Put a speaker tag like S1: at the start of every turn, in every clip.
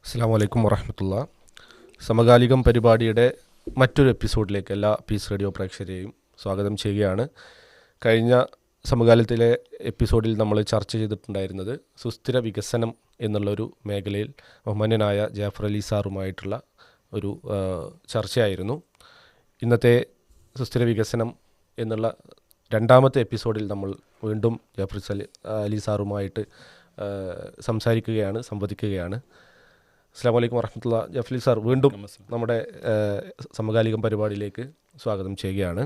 S1: അസ്സാം വലൈക്കും വറഹമത്തുള്ള. സമകാലികം പരിപാടിയുടെ മറ്റൊരു എപ്പിസോഡിലേക്ക് എല്ലാ പീസ് റേഡിയോ പ്രേക്ഷകരെയും സ്വാഗതം ചെയ്യുകയാണ്. കഴിഞ്ഞ സമകാലത്തിലെ എപ്പിസോഡിൽ നമ്മൾ ചർച്ച ചെയ്തിട്ടുണ്ടായിരുന്നത് സുസ്ഥിര വികസനം എന്നുള്ളൊരു മേഖലയിൽ ബഹുമാന്യനായ ജാഫർ അലി സാറുമായിട്ടുള്ള ഒരു ചർച്ചയായിരുന്നു. ഇന്നത്തെ സുസ്ഥിര വികസനം എന്നുള്ള രണ്ടാമത്തെ എപ്പിസോഡിൽ നമ്മൾ വീണ്ടും ജാഫർ അലി സാറുമായിട്ട് സംവദിക്കുകയാണ്. അസ്സാം വലൈക്കും വറഹമത്തുള്ള. ജാഫർ അലി സാർ, വീണ്ടും നമ്മുടെ സമകാലികം പരിപാടിയിലേക്ക് സ്വാഗതം ചെയ്യുകയാണ്.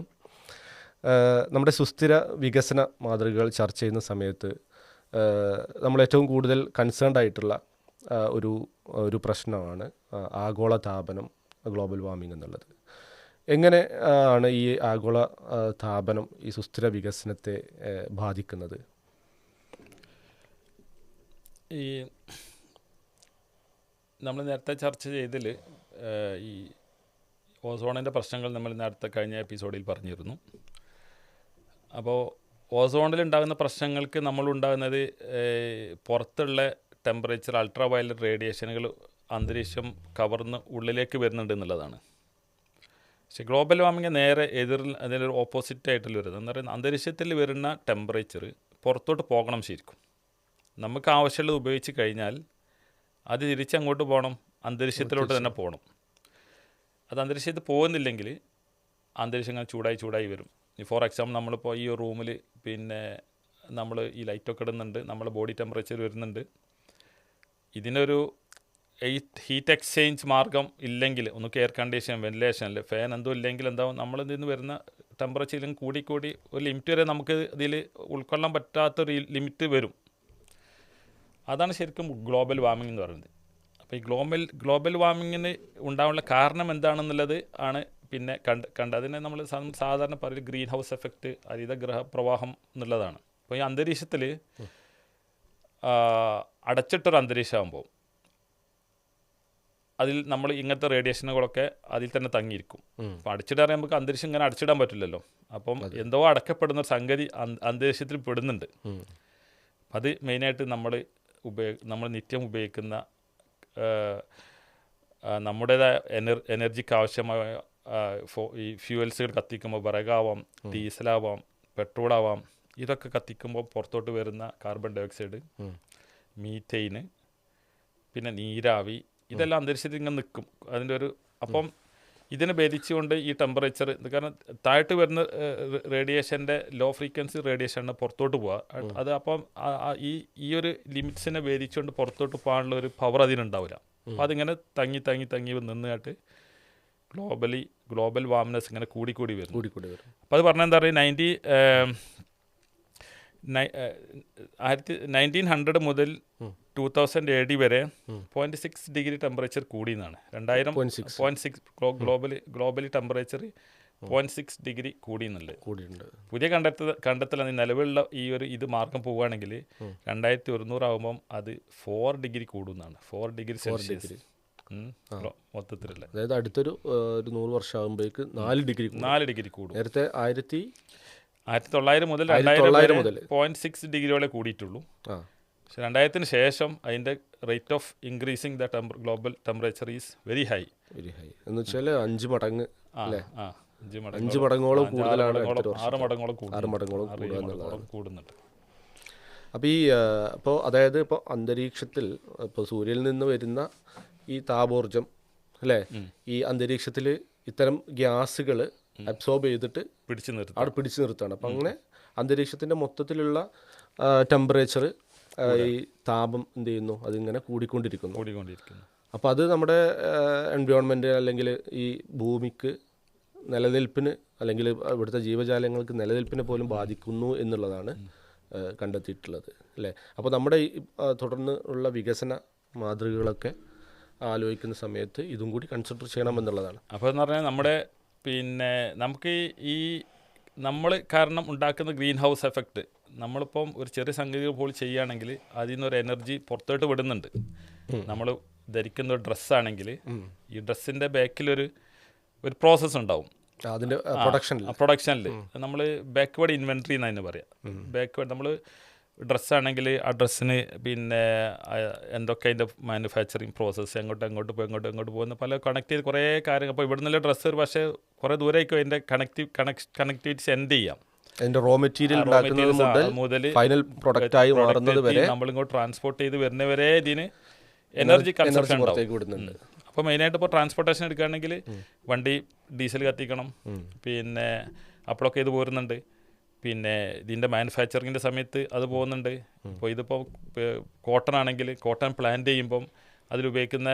S1: നമ്മുടെ സുസ്ഥിര വികസന മാതൃകകൾ ചർച്ച ചെയ്യുന്ന സമയത്ത് നമ്മൾ ഏറ്റവും കൂടുതൽ കൺസേൺഡ് ആയിട്ടുള്ള ഒരു പ്രശ്നമാണ് ആഗോള താപനം, ഗ്ലോബൽ വാർമിംഗ് എന്നുള്ളത്. എങ്ങനെ ആണ് ഈ ആഗോള താപനം ഈ സുസ്ഥിര വികസനത്തെ ബാധിക്കുന്നത്?
S2: ഈ നമ്മൾ നേരത്തെ ചർച്ച ചെയ്തതിൽ ഈ ഓസോണിൻ്റെ പ്രശ്നങ്ങൾ നമ്മൾ നേരത്തെ കഴിഞ്ഞ എപ്പിസോഡിൽ പറഞ്ഞിരുന്നു. അപ്പോൾ ഓസോണിലുണ്ടാകുന്ന പ്രശ്നങ്ങൾക്ക് നമ്മളുണ്ടാകുന്നത് പുറത്തുള്ള ടെമ്പറേച്ചർ, അൾട്രാ വയലറ്റ് റേഡിയേഷനുകൾ അന്തരീക്ഷം കവർന്ന് ഉള്ളിലേക്ക് വരുന്നുണ്ട് എന്നുള്ളതാണ്. പക്ഷേ ഗ്ലോബൽ വാർമിംഗ് നേരെ അതിലൊരു ഓപ്പോസിറ്റ് ആയിട്ടുള്ള വരുന്നത് എന്ന് പറയുന്നത് അന്തരീക്ഷത്തിൽ വരുന്ന ടെമ്പറേച്ചർ പുറത്തോട്ട് പോകണം. ശരിക്കും നമുക്ക് ആവശ്യമുള്ളത് ഉപയോഗിച്ച് കഴിഞ്ഞാൽ അത് തിരിച്ചങ്ങോട്ട് പോകണം, അന്തരീക്ഷത്തിലോട്ട് തന്നെ പോകണം. അത് അന്തരീക്ഷത്തിൽ പോകുന്നില്ലെങ്കിൽ അന്തരീക്ഷം ഇങ്ങനെ ചൂടായി വരും. ഫോർ എക്സാമ്പിൾ നമ്മളിപ്പോൾ ഈ റൂമിൽ നമ്മൾ ഈ ലൈറ്റൊക്കെ ഇടുന്നുണ്ട്, നമ്മളെ ബോഡി ടെമ്പറേച്ചർ വരുന്നുണ്ട്. ഇതിനൊരു ഹീറ്റ് എക്സ്ചേഞ്ച് മാർഗം ഇല്ലെങ്കിൽ, ഒന്നുകിൽ എയർ കണ്ടീഷൻ, വെന്റിലേഷൻ, ഫാൻ എന്തോ ഇല്ലെങ്കിൽ എന്താവും, നമ്മളിൽ നിന്ന് വരുന്ന ടെമ്പറേച്ചറിലും കൂടി ഒരു ലിമിറ്റ് വരെ നമുക്ക് ഇതിൽ ഉൾക്കൊള്ളാൻ പറ്റാത്തൊരു ലിമിറ്റ് വരും. അതാണ് ശരിക്കും ഗ്ലോബൽ വാർമിംഗ് എന്ന് പറയുന്നത്. അപ്പോൾ ഈ ഗ്ലോബൽ വാർമിങ്ങിന് ഉണ്ടാവാനുള്ള കാരണം എന്താണെന്നുള്ളത് ആണ് കണ്ട് അതിനെ നമ്മൾ സാധാരണ പറയുന്നത് ഗ്രീൻ ഹൗസ് എഫക്റ്റ്, ഹരിതഗ്രഹ പ്രവാഹം എന്നുള്ളതാണ്. അപ്പോൾ ഈ അന്തരീക്ഷത്തിൽ അടച്ചിട്ടൊരു അന്തരീക്ഷമാകുമ്പോൾ അതിൽ നമ്മൾ ഇങ്ങനത്തെ റേഡിയേഷനുകളൊക്കെ അതിൽ തന്നെ തങ്ങിയിരിക്കും. അപ്പോൾ അടച്ചിടാൻ നമുക്ക് അന്തരീക്ഷം ഇങ്ങനെ അടച്ചിടാൻ പറ്റില്ലല്ലോ. അപ്പം എന്തോ അടക്കപ്പെടുന്ന ഒരു സംഗതി അന്തരീക്ഷത്തിൽ പെടുന്നുണ്ട്. അത് മെയിനായിട്ട് നമ്മൾ നിത്യം ഉപയോഗിക്കുന്ന നമ്മുടേതായ എനർജിക്ക് ആവശ്യമായ ഈ ഫ്യൂവൽസുകൾ കത്തിക്കുമ്പോൾ വിറകാവാം, ഡീസലാവാം, പെട്രോളാവാം, ഇതൊക്കെ കത്തിക്കുമ്പോൾ പുറത്തോട്ട് വരുന്ന കാർബൺ ഡൈ ഓക്സൈഡ്, മീഥെയിന്, പിന്നെ നീരാവി, ഇതെല്ലാം അന്തരീക്ഷത്തിൽ ഇങ്ങനെ നിൽക്കും. അപ്പം ഇതിനെ ഭേദിച്ചുകൊണ്ട് ഈ ടെമ്പറേച്ചർ, കാരണം താഴോട്ട് വരുന്ന റേഡിയേഷൻ്റെ ലോ ഫ്രീക്വൻസി റേഡിയേഷനാണ് പുറത്തോട്ട് പോവുക. അത് അപ്പം ഈ ഒരു ലിമിറ്റ്സിനെ ഭേദിച്ചുകൊണ്ട് പുറത്തോട്ട് പോകാനുള്ള ഒരു പവർ അതിനുണ്ടാവില്ല. അപ്പോൾ അതിങ്ങനെ തങ്ങി നിന്നിട്ട് ഗ്ലോബൽ വാർമിനെസ് ഇങ്ങനെ കൂടിക്കൂടി വരും. അപ്പോൾ അത് പറഞ്ഞാൽ എന്താ പറയുക, 1900 മുതൽ 2000 AD വരെ 0.6 ഡിഗ്രി ടെമ്പറേച്ചർ കൂടിയെന്നാണ്. 0.6 ഗ്ലോബലി ടെമ്പറേച്ചർ 0.6 ഡിഗ്രി കൂടിയെന്നുള്ളത് പുതിയ കണ്ടെത്തലാണ്. നിലവിലുള്ള ഇത് മാർഗം പോവുകയാണെങ്കിൽ 2100 ആകുമ്പം അത് 4 ഡിഗ്രി കൂടുന്നതാണ്. 4 ഡിഗ്രി സെൽഷ്യസ് മൊത്തത്തിലുള്ള,
S1: അതായത് അടുത്തൊരു 100 വർഷം ആകുമ്പോഴേക്ക് 4 ഡിഗ്രി കൂടും. നേരത്തെ
S2: 1900 മുതൽ 2000 മുതൽ 0.6 ഡിഗ്രിയോടെ കൂടിയിട്ടുള്ളൂ. പക്ഷെ 2000 ശേഷം അതിൻ്റെ rate of increasing the global temperature is very high
S1: എന്ന് വെച്ചാൽ 5 മടങ്ങ്,
S2: 5
S1: മടങ്ങോളം കൂടുതലാണ്,
S2: 6 മടങ്ങോളം കൂടുന്നുണ്ട്.
S1: അപ്പോൾ അതായത് ഇപ്പോൾ അന്തരീക്ഷത്തിൽ ഇപ്പോൾ സൂര്യനിൽ നിന്ന് വരുന്ന ഈ താപോർജം അല്ലേ, ഈ അന്തരീക്ഷത്തിൽ ഇത്തരം ഗ്യാസുകൾ അബ്സോർബ് ചെയ്തിട്ട് അവിടെ പിടിച്ചു നിർത്തുകയാണ്. അപ്പം അങ്ങനെ അന്തരീക്ഷത്തിൻ്റെ മൊത്തത്തിലുള്ള ടെമ്പറേച്ചർ, ഈ താപം എന്ത് ചെയ്യുന്നു, അതിങ്ങനെ കൂടിക്കൊണ്ടിരിക്കുന്നു. അപ്പോൾ അത് നമ്മുടെ എൻവയോൺമെൻറ്റ് അല്ലെങ്കിൽ ഈ ഭൂമിക്ക് നിലനിൽപ്പിന് അല്ലെങ്കിൽ ഇവിടുത്തെ ജീവജാലങ്ങൾക്ക് നിലനിൽപ്പിനെ പോലും ബാധിക്കുന്നു എന്നുള്ളതാണ് കണ്ടെത്തിയിട്ടുള്ളത് അല്ലേ. അപ്പോൾ നമ്മുടെ ഈ തുടർന്ന് ഉള്ള വികസന മാതൃകകളൊക്കെ ആലോചിക്കുന്ന സമയത്ത് ഇതും കൂടി കൺസിഡർ ചെയ്യണമെന്നുള്ളതാണ്.
S2: അപ്പോൾ എന്ന് പറഞ്ഞാൽ നമ്മുടെ നമുക്ക് ഈ നമ്മൾ കാരണം ഉണ്ടാക്കുന്ന ഗ്രീൻ ഹൗസ് എഫക്റ്റ്, നമ്മളിപ്പം ഒരു ചെറിയ സംഗതി പോലും ചെയ്യുകയാണെങ്കിൽ അതിൽ നിന്നൊരു എനർജി പുറത്തോട്ട് വിടുന്നുണ്ട്. നമ്മൾ ധരിക്കുന്ന ഒരു ഡ്രസ്സാണെങ്കിൽ ഈ ഡ്രസ്സിൻ്റെ ബാക്കിലൊരു പ്രോസസ്സ് ഉണ്ടാവും.
S1: അതിൻ്റെ പ്രൊഡക്ഷനിൽ
S2: നമ്മൾ ബാക്ക്വേർഡ് ഇൻവെൻട്രി എന്നതിന് പറയാം. ബാക്ക്വേർഡ് നമ്മൾ ഡ്രസ്സാണെങ്കിൽ ആ ഡ്രസ്സിന് പിന്നെ എന്തൊക്കെ അതിൻ്റെ മാനുഫാക്ചറിങ് പ്രോസസ്സ് എങ്ങോട്ട് പോകുന്ന പല കണക്ട് ചെയ്ത് കുറേ കാര്യങ്ങൾ. അപ്പോൾ ഇവിടെ നിന്നുള്ള ഡ്രസ്സ് ഒരു പക്ഷേ കുറേ ദൂരേക്കും അതിൻ്റെ കണക്ടിവിറ്റി സെൻഡ് ചെയ്യാം.
S1: അതിൻ്റെ റോ മെറ്റീരിയൽ മുതൽ ഫൈനൽ പ്രൊഡക്റ്റ് ആയി മാറുന്നത് വരെ
S2: നമ്മളിങ്ങോട്ട് ട്രാൻസ്പോർട്ട് ചെയ്ത് വരുന്നവരെ ഇതിന് എനർജി കൺസപ്ഷൻ ഉണ്ടാവും. അപ്പോൾ മെയിനായിട്ട് ഇപ്പോൾ ട്രാൻസ്പോർട്ടേഷൻ എടുക്കുകയാണെങ്കിൽ വണ്ടി ഡീസൽ കത്തിക്കണം, പിന്നെ അപ്പോഴൊക്കെ ഇത് പോരുന്നുണ്ട്, പിന്നെ ഇതിൻ്റെ മാനുഫാക്ചറിങ്ങിൻ്റെ സമയത്ത് അത് പോകുന്നുണ്ട്. ഇപ്പോൾ ഇതിപ്പോൾ കോട്ടൺ ആണെങ്കിൽ കോട്ടൺ പ്ലാന്റ് ചെയ്യുമ്പം അതിലുപയോഗിക്കുന്ന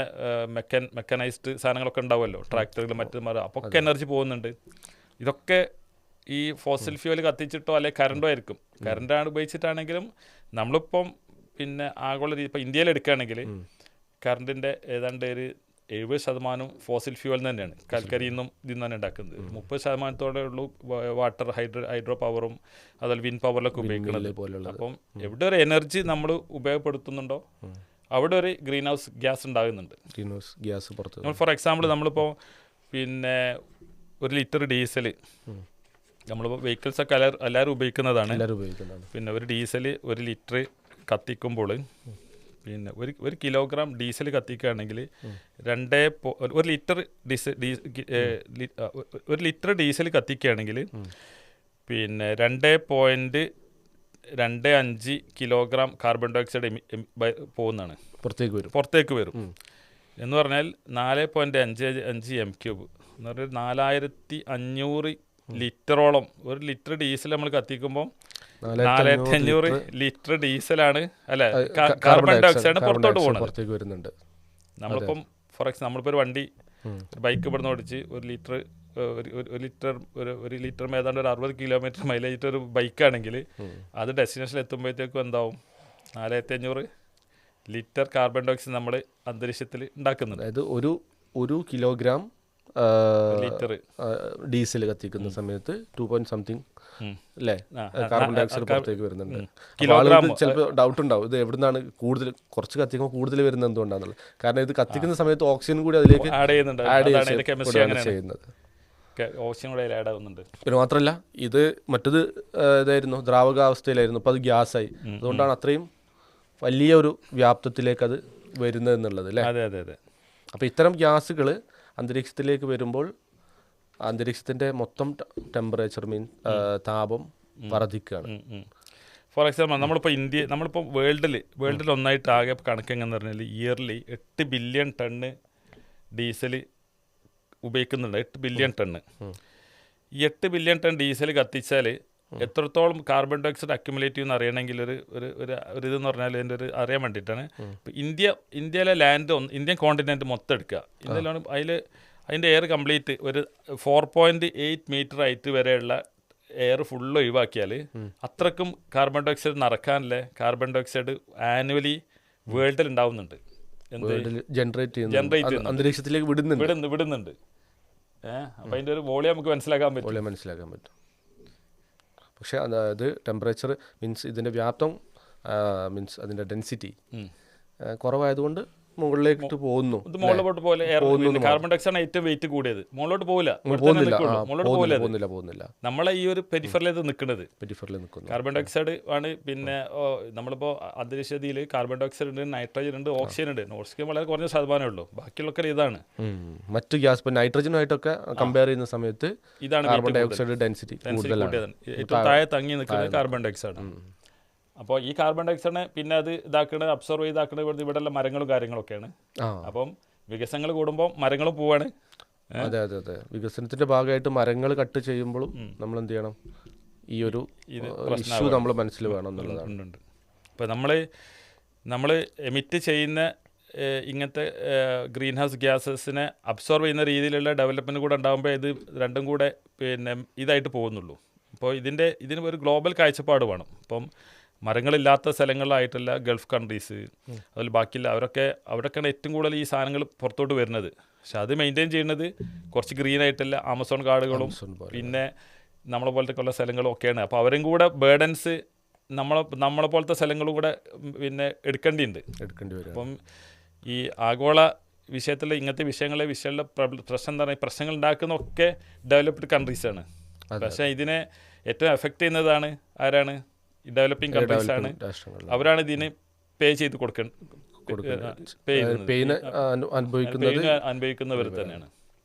S2: മെക്കനൈസ്ഡ് സാധനങ്ങളൊക്കെ ഉണ്ടാവുമല്ലോ, ട്രാക്ടറുകൾ മറ്റു അപ്പോൾ ഒക്കെ എനർജി പോകുന്നുണ്ട്. ഇതൊക്കെ ഈ ഫോസിൽ ഫ്യൂവൽ കത്തിച്ചിട്ടോ അല്ലെങ്കിൽ കറണ്ടോ ആയിരിക്കും. കറണ്ടാണ് ഉപയോഗിച്ചിട്ടാണെങ്കിലും നമ്മളിപ്പം പിന്നെ ആഗോള രീതി ഇപ്പോൾ ഇന്ത്യയിൽ എടുക്കുകയാണെങ്കിൽ കറണ്ടിൻ്റെ ഏതാണ്ട് ഒരു 70% ഫോസിൽ ഫ്യൂവൽ തന്നെയാണ്, കൽക്കരിയിൽ നിന്നും ഇതിൽ നിന്ന് തന്നെ ഉണ്ടാക്കുന്നത്. 30% ഉള്ളൂ വാട്ടർ ഹൈഡ്രോ പവറും അതുപോലെ വിൻഡ് പവറിലൊക്കെ ഉപയോഗിക്കുന്നത്. അപ്പം എവിടെ ഒരു എനർജി നമ്മൾ ഉപയോഗപ്പെടുത്തുന്നുണ്ടോ അവിടെ ഒരു ഗ്രീൻ ഹൗസ് ഗ്യാസ് ഉണ്ടാകുന്നുണ്ട്. നമ്മൾ ഫോർ എക്സാമ്പിൾ നമ്മളിപ്പോൾ പിന്നെ 1 ലിറ്റർ ഡീസൽ നമ്മളിപ്പോൾ വെഹിക്കിൾസൊക്കെ എല്ലാവരും ഉപയോഗിക്കുന്നതാണ്. പിന്നെ ഒരു ഡീസൽ 1 ലിറ്റർ കത്തിക്കുമ്പോൾ പിന്നെ 1 കിലോഗ്രാം ഡീസൽ കത്തിക്കുകയാണെങ്കിൽ 1 ലിറ്റർ ഡീസൽ കത്തിക്കുകയാണെങ്കിൽ പിന്നെ 2.25 കിലോഗ്രാം കാർബൺ ഡൈ ഓക്സൈഡ് പോകുന്നതാണ്, പുറത്തേക്ക് വരും. എന്ന് പറഞ്ഞാൽ 4.55 m³ എന്ന് പറഞ്ഞാൽ 4500 ലിറ്ററോളം. 1 ലിറ്റർ ഡീസൽ നമ്മൾ കത്തിക്കുമ്പോൾ 4500 ലിറ്റർ ഡീസലാണ് അല്ലെ കാർബൺ ഡൈ ഓക്സൈഡ് പുറത്തോട്ട് പോകുന്നത്. നമ്മളിപ്പം ഫോർ എക്സാമ്പിൾ നമ്മളിപ്പോൾ ഒരു വണ്ടി ബൈക്ക് ഇവിടുന്ന് ഓടിച്ച് 1 ലിറ്റർ ഏതാണ്ട് ഒരു 60 കിലോമീറ്റർ മൈലേജ് ഒരു ബൈക്കാണെങ്കിൽ അത് ഡെസ്റ്റിനേഷനിൽ എത്തുമ്പോഴത്തേക്കും എന്താവും 4500 ലിറ്റർ കാർബൺ ഡൈ ഓക്സൈഡ് നമ്മൾ അന്തരീക്ഷത്തിൽ ഉണ്ടാക്കുന്നുണ്ട്.
S1: അതായത് ഒരു കിലോഗ്രാം ലിറ്റർ ഡീസൽ കത്തിക്കുന്ന സമയത്ത് 2 അല്ലേ കാർബൺ ഡൈ ഓക്സൈഡ് പുറത്തേക്ക് വരുന്നുണ്ട്. ചിലപ്പോൾ ഡൗട്ട് ഉണ്ടാവും ഇത് എവിടുന്നാണ് കൂടുതൽ, കുറച്ച് കത്തിക്കുമ്പോൾ കൂടുതൽ വരുന്നത് എന്തുകൊണ്ടാണെന്നുള്ളത്. കാരണം ഇത് കത്തിക്കുന്ന സമയത്ത് ഓക്സിജൻ കൂടി അതിലേക്ക് ആഡ് ചെയ്യുന്നത്. പിന്നെ മാത്രമല്ല ഇത് മറ്റത് ഇതായിരുന്നു ദ്രാവകാവസ്ഥയിലായിരുന്നു, അപ്പോൾ അത് ഗ്യാസായി. അതുകൊണ്ടാണ് അത്രയും വലിയ ഒരു വ്യാപ്തത്തിലേക്ക് അത് വരുന്നത് എന്നുള്ളത് അല്ലേ.
S2: അതെ.
S1: അപ്പോൾ ഇത്തരം ഗ്യാസുകൾ അന്തരീക്ഷത്തിലേക്ക് വരുമ്പോൾ അന്തരീക്ഷത്തിൻ്റെ മൊത്തം ടെമ്പറേച്ചർ താപം വർദ്ധിക്കുകയാണ്.
S2: ഫോർ എക്സാമ്പിൾ നമ്മളിപ്പോൾ വേൾഡിൽ ഒന്നായിട്ട് ആകെ കണക്കെങ്ങനെന്ന് പറഞ്ഞാൽ ഇയർലി 8 ബില്യൺ ടണ്ണ് ഡീസൽ ഉപയോഗിക്കുന്നുണ്ട്. 8 ബില്യൺ ടണ്ണ്. ഈ 8 ബില്യൺ ടൺ ഡീസൽ കത്തിച്ചാൽ എത്രത്തോളം കാർബൺ ഡൈ ഓക്സൈഡ് അക്യുമുലേറ്റ് ചെയ്യുമെന്ന് അറിയണമെങ്കിൽ ഒരു ഇതെന്ന് പറഞ്ഞാൽ എൻ്റെ അറിയാൻ വേണ്ടിയിട്ടാണ്. ഇപ്പോൾ ഇന്ത്യയിലെ ലാൻഡ് ഇന്ത്യൻ കോണ്ടിനെൻറ്റ് മൊത്തം എടുക്കുക. ഇന്ത്യയിലാണ് അതിൻ്റെ എയർ കംപ്ലീറ്റ് ഒരു 4.8 മീറ്റർ ഹൈറ്റ് വരെയുള്ള എയർ ഫുള്ള് ഒഴിവാക്കിയാൽ അത്രക്കും കാർബൺ ഡൈ ഓക്സൈഡ് നിറക്കാനല്ലേ കാർബൺ ഡൈ ഓക്സൈഡ് ആനുവലി വേൾഡിൽ ഉണ്ടാവുന്നുണ്ട്.
S1: ജനറേറ്റ് അന്തരീക്ഷത്തിലേക്ക്
S2: വിടുന്നുണ്ട്. അപ്പം അതിൻ്റെ ഒരു വോളിയം നമുക്ക് മനസ്സിലാക്കാൻ പറ്റും.
S1: പക്ഷേ അത് ടെമ്പറേച്ചർ ഇതിൻ്റെ വ്യാപ്തം അതിൻ്റെ ഡെൻസിറ്റി കുറവായതുകൊണ്ട് മുകളിലേക്ക് പോകുന്നു.
S2: കാർബൺ ഡൈ ഓക്സൈഡ് ഏറ്റവും വെയിറ്റ് കൂടിയത് മുകളിലോട്ട് പോകുന്നില്ല. നമ്മളെ ഈ ഒരു പെരിഫറിൽ നിൽക്കുന്നത് കാർബൺ ഡൈ ഓക്സൈഡ് ആണ്. പിന്നെ നമ്മളിപ്പോൾ അന്തരീക്ഷത്തിൽ കാർബൺ ഡൈ ഓക്സൈഡ് ഉണ്ട്, നൈട്രജൻ ഉണ്ട്, ഓക്സിജൻ ഉണ്ട്. ഓക്സിജൻ വളരെ കുറഞ്ഞ ശതമാനമേ ഉള്ളൂ, ബാക്കിയുള്ളൊക്കെ ഇതാണ്.
S1: മറ്റ് ഗ്യാസ് ഇപ്പോൾ നൈട്രജനുമായിട്ടൊക്കെ കമ്പയർ ചെയ്യുന്ന സമയത്ത് ഇതാണ് കാർബൺ ഡൈ ഓക്സൈഡ് ഡെൻസിറ്റി കൂടുതലാണ്.
S2: ഏറ്റവും താഴെ തങ്ങി നിൽക്കുന്നത് കാർബൺ ഡൈ ഓക്സൈഡ്. അപ്പോൾ ഈ കാർബൺ ഡൈ ഓക്സൈഡിനെ പിന്നെ അത് ഇതാക്കുന്നത് അബ്സോർവ് ചെയ്താക്കുന്നത് ഇവിടെയുള്ള മരങ്ങളും കാര്യങ്ങളൊക്കെയാണ്. അപ്പം വികസനങ്ങൾ കൂടുമ്പോൾ മരങ്ങളും പോവാണ്.
S1: അതെ വികസനത്തിന്റെ ഭാഗമായിട്ട് മരങ്ങൾ കട്ട് ചെയ്യുമ്പോഴും നമ്മൾ എന്ത് ചെയ്യണം, ഈ ഒരു ഇഷ്യൂ നമ്മൾ മനസ്സിൽ വേണം എന്നുള്ളതാണ്.
S2: ഇപ്പോൾ നമ്മൾ എമിറ്റ് ചെയ്യുന്ന ഇങ്ങനത്തെ ഗ്രീൻ ഹൗസ് ഗ്യാസസിനെ അബ്സോർവ് ചെയ്യുന്ന രീതിയിലുള്ള ഡെവലപ്മെൻറ്റ് കൂടെ ഉണ്ടാകുമ്പോൾ ഇത് രണ്ടും കൂടെ പിന്നെ ഇതായിട്ട് പോകുന്നുള്ളൂ. അപ്പോൾ ഇതിന് ഒരു ഗ്ലോബൽ കാഴ്ചപ്പാട് വേണം. ഇപ്പം മരങ്ങളില്ലാത്ത സ്ഥലങ്ങളിലായിട്ടുള്ള ഗൾഫ് കൺട്രീസ് അതിൽ ബാക്കിയുള്ള അവിടെയൊക്കെയാണ് ഏറ്റവും കൂടുതൽ ഈ സാധനങ്ങൾ പുറത്തോട്ട് വരുന്നത്. പക്ഷെ അത് മെയിൻറ്റെയിൻ ചെയ്യുന്നത് കുറച്ച് ഗ്രീൻ ആയിട്ടുള്ള ആമസോൺ കാടുകളും പിന്നെ നമ്മളെ പോലത്തെ ഉള്ള സ്ഥലങ്ങളും ഒക്കെയാണ്. അപ്പോൾ അവരും കൂടെ ബേർഡൻസ് നമ്മളെ പോലത്തെ സ്ഥലങ്ങളും കൂടെ പിന്നെ എടുക്കേണ്ടി വരും. അപ്പം ഈ ആഗോള വിഷയത്തിൽ ഇങ്ങനത്തെ വിഷയങ്ങളിലെ പ്രശ്നം എന്താ പറയുക, പ്രശ്നങ്ങൾ ഉണ്ടാക്കുന്നതൊക്കെ ഡെവലപ്ഡ് കൺട്രീസാണ്. പക്ഷേ ഇതിനെ ഏറ്റവും എഫക്റ്റ് ചെയ്യുന്നതാണ് ആരാണ്? ഡെവലപ്പിംഗ് കൺട്രീസ് ആണ്, അവരാണ് ഇതിന് പേ ചെയ്ത് അനുഭവിക്കുന്നവർ തന്നെയാണ്.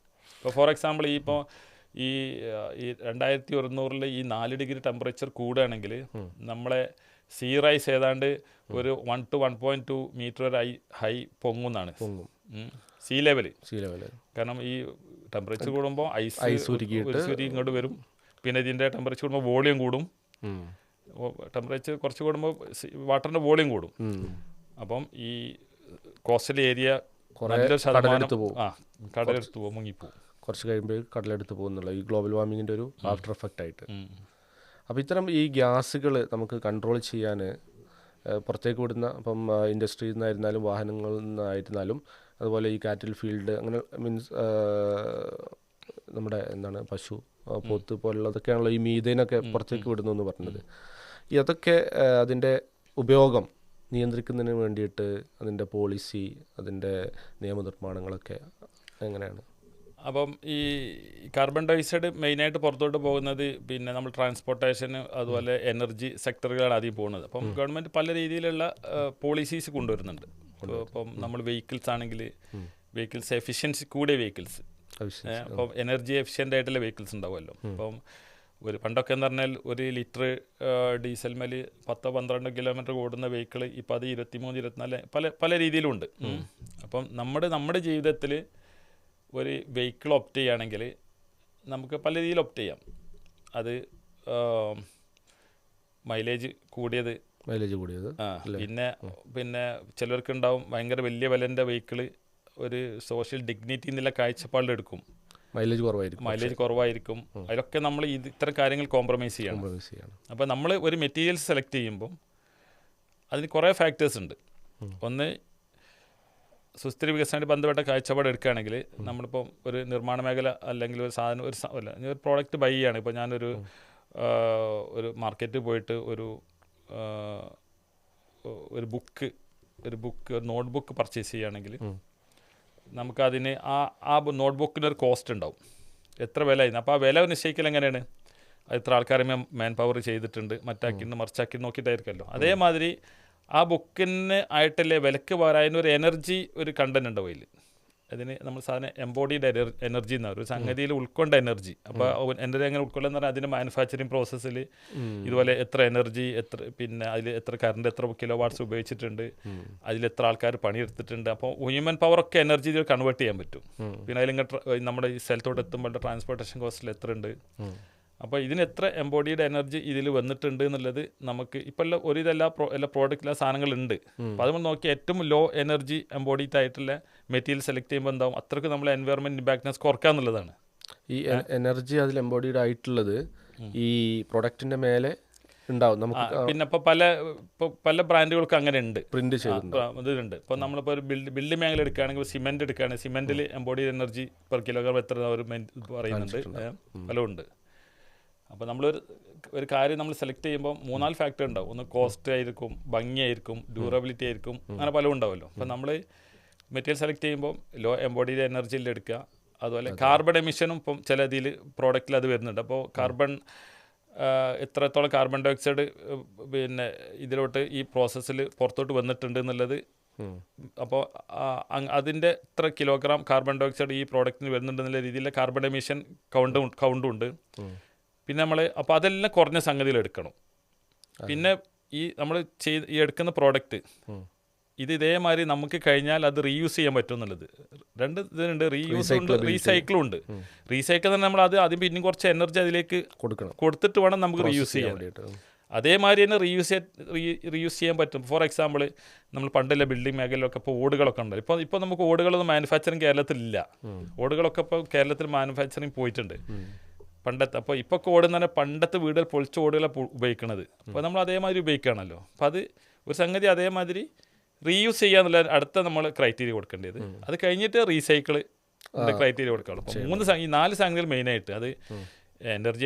S2: ഇപ്പോൾ ഫോർ എക്സാമ്പിൾ ഇപ്പോൾ ഈ 2100 ഈ 4 ഡിഗ്രി ടെമ്പറേച്ചർ കൂടുകയാണെങ്കിൽ നമ്മളെ സീ റൈസ് ഏതാണ്ട് ഒരു 1 to 1.2 മീറ്റർ വരെ ഹൈ പൊങ്ങുന്നതാണ് സീ ലെവൽ. കാരണം ഈ ടെമ്പറേച്ചർ കൂടുമ്പോൾ ഐസ് ഇങ്ങോട്ട് വരും. പിന്നെ ഇതിൻ്റെ ടെമ്പറേച്ചർ കൂടുമ്പോൾ വോളിയം കൂടും. ടെമ്പറേച്ചർ കുറച്ച് കൂടുമ്പോൾ വാട്ടറിൻ്റെ വോളിയം കൂടും. അപ്പം ഈ കോസ്റ്റൽ ഏരിയ നല്ലൊരു ശതമാനം കടലെടുത്ത് പോകും, മുങ്ങിപ്പോവും.
S1: കുറച്ച് കഴിയുമ്പോൾ കടലെടുത്ത് പോകുന്നുള്ള ഈ ഗ്ലോബൽ വാർമിങ്ങിൻ്റെ ഒരു ആഫ്റ്റർ എഫക്റ്റ് ആയിട്ട്. അപ്പോൾ ഇത്തരം ഈ ഗ്യാസുകൾ നമുക്ക് കൺട്രോൾ ചെയ്യാൻ പുറത്തേക്ക് വിടുന്ന ഇപ്പം ഇൻഡസ്ട്രിയിൽ നിന്നായിരുന്നാലും വാഹനങ്ങളിൽ നിന്നായിരുന്നാലും അതുപോലെ ഈ കാറ്റിൽ ഫീൽഡ് അങ്ങനെ മീൻസ് നമ്മുടെ എന്താണ് പശു പോത്ത് പോലുള്ളതൊക്കെയാണല്ലോ ഈ മീഥേനൊക്കെ പുറത്തേക്ക് വിടുന്നു എന്ന് പറഞ്ഞത്. ഇതൊക്കെ അതിൻ്റെ ഉപയോഗം നിയന്ത്രിക്കുന്നതിന് വേണ്ടിയിട്ട് അതിൻ്റെ പോളിസി, അതിൻ്റെ നിയമനിർമ്മാണങ്ങളൊക്കെ എങ്ങനെയാണ്?
S2: അപ്പം ഈ കാർബൺ ഡയോക്സൈഡ് മെയിനായിട്ട് പുറത്തോട്ട് പോകുന്നത് പിന്നെ നമ്മൾ ട്രാൻസ്പോർട്ടേഷന് അതുപോലെ എനർജി സെക്ടറുകളാണ് ആദ്യം പോകുന്നത്. അപ്പം ഗവൺമെൻറ് പല രീതിയിലുള്ള പോളിസീസ് കൊണ്ടുവരുന്നുണ്ട്. ഇപ്പം നമ്മൾ വെഹിക്കിൾസ് ആണെങ്കിൽ വെഹിക്കിൾസ് എഫിഷ്യൻസി കൂടിയ വെഹിക്കിൾസ്, അപ്പം എനർജി എഫിഷ്യൻ്റ് ആയിട്ടുള്ള വെഹിക്കിൾസ് ഉണ്ടാവുമല്ലോ. അപ്പം പണ്ടൊക്കെ എന്ന് പറഞ്ഞാൽ 1 ലിറ്റർ ഡീസൽ മേൽ 10-12 കിലോമീറ്റർ ഓടുന്ന വെഹിക്കിൾ ഇപ്പോൾ അത് 23-24 പല രീതിയിലുണ്ട്. അപ്പം നമ്മുടെ ജീവിതത്തിൽ ഒരു വെഹിക്കിൾ ഓപ്റ്റ് ചെയ്യുകയാണെങ്കിൽ നമുക്ക് പല രീതിയിൽ ഓപ്റ്റ് ചെയ്യാം. അത് മൈലേജ് കൂടിയത്, പിന്നെ ചിലർക്കുണ്ടാവും ഭയങ്കര വലിയ വിലൻ്റെ വെഹിക്കിൾ ഒരു സോഷ്യൽ ഡിഗ്നിറ്റി എന്നുള്ള കാഴ്ചപ്പാടിലെടുക്കും, മൈലേജ് കുറവായിരിക്കും. അതിലൊക്കെ നമ്മൾ ഇത്തരം കാര്യങ്ങൾ കോംപ്രമൈസ് ചെയ്യണം. അപ്പോൾ നമ്മൾ ഒരു മെറ്റീരിയൽസ് സെലക്ട് ചെയ്യുമ്പോൾ അതിന് കുറേ ഫാക്ടേഴ്സ് ഉണ്ട്. ഒന്ന്, സുസ്ഥിര വികസനമായിട്ട് ബന്ധപ്പെട്ട കാഴ്ചപ്പാട് എടുക്കുകയാണെങ്കിൽ നമ്മളിപ്പം ഒരു നിർമ്മാണ മേഖല അല്ലെങ്കിൽ ഒരു സാധനം ഒരു പ്രോഡക്റ്റ് ബൈ ചെയ്യുകയാണ്. ഇപ്പോൾ ഞാനൊരു മാർക്കറ്റിൽ പോയിട്ട് ഒരു നോട്ട് ബുക്ക് പർച്ചേസ് ചെയ്യുകയാണെങ്കിൽ നമുക്കതിന് ആ നോട്ട് ബുക്കിനൊരു കോസ്റ്റ് ഉണ്ടാവും, എത്ര വില ആയിരുന്നു. അപ്പോൾ ആ വില നിശ്ചയിക്കൽ എങ്ങനെയാണ്? എത്ര ആൾക്കാരെ മാൻ പവർ ചെയ്തിട്ടുണ്ട്, മറ്റാക്കിന്ന് മറിച്ചാക്കി നോക്കിയിട്ടായിരിക്കുമല്ലോ. അതേമാതിരി ആ ബുക്കിന് ആയിട്ടല്ലേ വിലക്ക് പകരം ഒരു എനർജി ഒരു കണ്ടന്റ് ഉണ്ടാവും അതിൽ. അതിന് നമ്മൾ സാധനം എംബോഡീഡ് എനർജി എന്നാണ്, ഒരു സംഗതിയിൽ ഉൾക്കൊണ്ട എനർജി. അപ്പോൾ എനർജി എങ്ങനെ ഉൾക്കൊള്ളുന്ന പറഞ്ഞാൽ അതിൻ്റെ മാനുഫാക്ചറിങ് പ്രോസസ്സിൽ ഇതുപോലെ എത്ര എനർജി, പിന്നെ അതിൽ എത്ര കറണ്ട്, എത്ര കിലോ വാട്ട്സ് ഉപയോഗിച്ചിട്ടുണ്ട്, അതിലെത്ര ആൾക്കാർ പണിയെടുത്തിട്ടുണ്ട്. അപ്പോൾ ഹ്യൂമൻ പവറൊക്കെ എനർജി ഇതിൽ കൺവേർട്ട് ചെയ്യാൻ പറ്റും. പിന്നെ അതിലിങ്ങനെ നമ്മുടെ ഈ സ്ഥലത്തോട്ട് എത്തുമ്പോൾ ട്രാൻസ്പോർട്ടേഷൻ കോസ്റ്റിൽ എത്ര ഉണ്ട്, അപ്പോൾ ഇതിന് എത്ര എംബോഡീഡ് എനർജി ഇതിൽ വന്നിട്ടുണ്ട് എന്നുള്ളത് നമുക്ക് ഇപ്പോൾ എല്ലാ പ്രോഡക്റ്റിലെ സാധനങ്ങളുണ്ട്. അപ്പോൾ അത് നമ്മൾ നോക്കി ഏറ്റവും ലോ എനർജി എംബോഡീഡ് ആയിട്ടുള്ള മെറ്റീരിയൽ സെലക്ട് ചെയ്യുമ്പോൾ എന്താവും, അത്രയ്ക്ക് നമ്മൾ എൻവയറമെൻറ്റ് ഇമ്പാക്ട്നെസ് കുറക്കുക എന്നുള്ളതാണ്.
S1: ഈ എനർജി അതിൽ എംബോഡീഡ് ആയിട്ടുള്ളത് ഈ പ്രൊഡക്റ്റിൻ്റെ മേലെ ഉണ്ടാവും നമുക്ക്.
S2: പിന്നെ ഇപ്പോൾ പല ബ്രാൻഡുകൾക്ക് അങ്ങനെ ഉണ്ട്,
S1: പ്രിന്റ്
S2: ഇതുണ്ട്. ഇപ്പോൾ നമ്മളിപ്പോൾ ഒരു ബിൽഡിംഗ് മേഖല എടുക്കുകയാണെങ്കിൽ സിമെൻറ്റ് എടുക്കുകയാണെങ്കിൽ സിമെൻറ്റിൽ എംബോഡീഡ് എനർജി പെർ കിലോഗ്രാം എത്ര ഒരു പറയുന്നുണ്ട്, പലതുണ്ട്. അപ്പോൾ ഒരു കാര്യം നമ്മൾ സെലക്ട് ചെയ്യുമ്പോൾ 3-4 ഫാക്ടർ ഉണ്ടാവും. ഒന്ന് കോസ്റ്റ് ആയിരിക്കും, ഭംഗിയായിരിക്കും, ഡ്യൂറബിലിറ്റി ആയിരിക്കും, അങ്ങനെ പലതും ഉണ്ടാവുമല്ലോ. അപ്പോൾ നമ്മൾ മെറ്റീരിയൽ സെലക്ട് ചെയ്യുമ്പോൾ ലോ എംബോഡീഡ് എനർജിയിൽ എടുക്കുക. അതുപോലെ കാർബൺ എമിഷനും ഇപ്പം ചില ഇതിൽ പ്രോഡക്റ്റിൽ അത് വരുന്നുണ്ട്. അപ്പോൾ എത്രത്തോളം കാർബൺ ഡയോക്സൈഡ് പിന്നെ ഇതിലോട്ട് ഈ പ്രോസസ്സിൽ പുറത്തോട്ട് വന്നിട്ടുണ്ട് എന്നുള്ളത്. അപ്പോൾ അതിൻ്റെ എത്ര കിലോഗ്രാം കാർബൺ ഡയോക്സൈഡ് ഈ പ്രോഡക്റ്റിന് വരുന്നുണ്ടെന്നുള്ള രീതിയിലുള്ള കാർബൺ എമിഷൻ കൗണ്ടും ഉണ്ട്. പിന്നെ അപ്പോൾ അതെല്ലാം കുറഞ്ഞ സംഗതിയിൽ എടുക്കണം. പിന്നെ നമ്മൾ ഈ എടുക്കുന്ന പ്രോഡക്റ്റ് ഇതേമാതിരി നമുക്ക് കഴിഞ്ഞാൽ അത് റീയൂസ് ചെയ്യാൻ പറ്റും എന്നുള്ളത്. 2 ഇതിനുണ്ട്, റീയൂസ് ഉണ്ട്, റീസൈക്കിളും ഉണ്ട്. റീസൈക്കിൾ തന്നെ നമ്മൾ ആദ്യം പിന്നെയും കുറച്ച് എനർജി അതിലേക്ക് കൊടുത്തിട്ട് വേണം നമുക്ക് റീയൂസ് ചെയ്യാൻ. അതേമാതിരി തന്നെ റീയൂസ് ചെയ്യാൻ പറ്റും. ഫോർ എക്സാമ്പിൾ നമ്മൾ പണ്ടുള്ള ബിൽഡിംഗ് മേഖലയിലൊക്കെ ഇപ്പോൾ ഓടുകളൊക്കെ ഉണ്ടല്ലോ. ഇപ്പോൾ നമുക്ക് ഓടുകളൊന്നും മാനുഫാക്ചറിങ് കേരളത്തിലില്ല. ഓടുകളൊക്കെ ഇപ്പോൾ കേരളത്തിൽ മാനുഫാക്ചറിങ് പോയിട്ടുണ്ട് പണ്ടത്തെ. അപ്പോൾ ഇപ്പോൾ ഓടുന്ന തന്നെ പണ്ടത്തെ വീടുകൾ പൊളിച്ച ഓടുകളാണ് ഉപയോഗിക്കുന്നത്. അപ്പോൾ നമ്മൾ അതേമാതിരി ഉപയോഗിക്കുകയാണല്ലോ. അപ്പോൾ അത് ഒരു സംഗതി അതേമാതിരി റീയൂസ് ചെയ്യാന്നുള്ള അടുത്ത നമ്മൾ ക്രൈറ്റീരിയ കൊടുക്കേണ്ടത്. അത് കഴിഞ്ഞിട്ട് റീസൈക്കിൾ ക്രൈറ്റീരിയ കൊടുക്കണം. അപ്പോൾ ഈ 4 സംഗതികൾ മെയിനായിട്ട് അത് എനർജി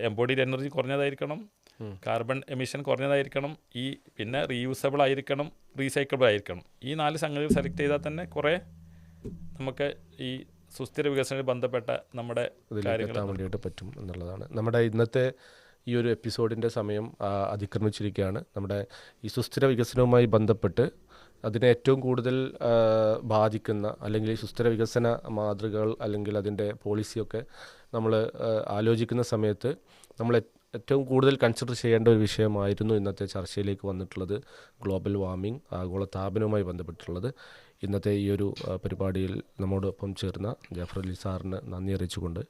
S2: എംബോഡീഡ് എനർജി കുറഞ്ഞതായിരിക്കണം, കാർബൺ എമിഷൻ കുറഞ്ഞതായിരിക്കണം, പിന്നെ റീയൂസബിൾ ആയിരിക്കണം, റീസൈക്കിളബിൾ ആയിരിക്കണം. ഈ 4 സംഗതികൾ സെലക്ട് ചെയ്താൽ തന്നെ കുറേ നമുക്ക് ഈ സുസ്ഥിര വികസനവുമായി ബന്ധപ്പെട്ട നമ്മുടെ കാര്യങ്ങൾ
S1: വേണ്ടിയിട്ട് പറ്റും എന്നുള്ളതാണ്. നമ്മുടെ ഇന്നത്തെ ഈ ഒരു എപ്പിസോഡിൻ്റെ സമയം അതിക്രമിച്ചിരിക്കുകയാണ്. നമ്മുടെ ഈ സുസ്ഥിര വികസനവുമായി ബന്ധപ്പെട്ട് അതിനെ ഏറ്റവും കൂടുതൽ ബാധിക്കുന്ന അല്ലെങ്കിൽ ഈ സുസ്ഥിര വികസന മാതൃകകൾ അല്ലെങ്കിൽ അതിൻ്റെ പോളിസിയൊക്കെ നമ്മൾ ആലോചിക്കുന്ന സമയത്ത് നമ്മൾ ഏറ്റവും കൂടുതൽ കൺസിഡർ ചെയ്യേണ്ട ഒരു വിഷയമായിരുന്നു ഇന്നത്തെ ചർച്ചയിലേക്ക് വന്നിട്ടുള്ളത് ഗ്ലോബൽ വാർമിംഗ്, ആഗോളതാപനവുമായി ബന്ധപ്പെട്ടുള്ളത്. ഇന്നത്തെ ഈ ഒരു പരിപാടിയിൽ നമ്മോടൊപ്പം ചേർന്ന ജാഫർ അലി സാറിന് നന്ദി അറിയിച്ചുകൊണ്ട്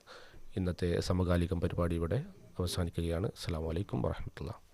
S1: ഇന്നത്തെ സമകാലികം പരിപാടി ഇവിടെ അവസാനിക്കുകയാണ്. അസ്സലാമു അലൈക്കും വറഹ്മത്തുള്ളാഹി.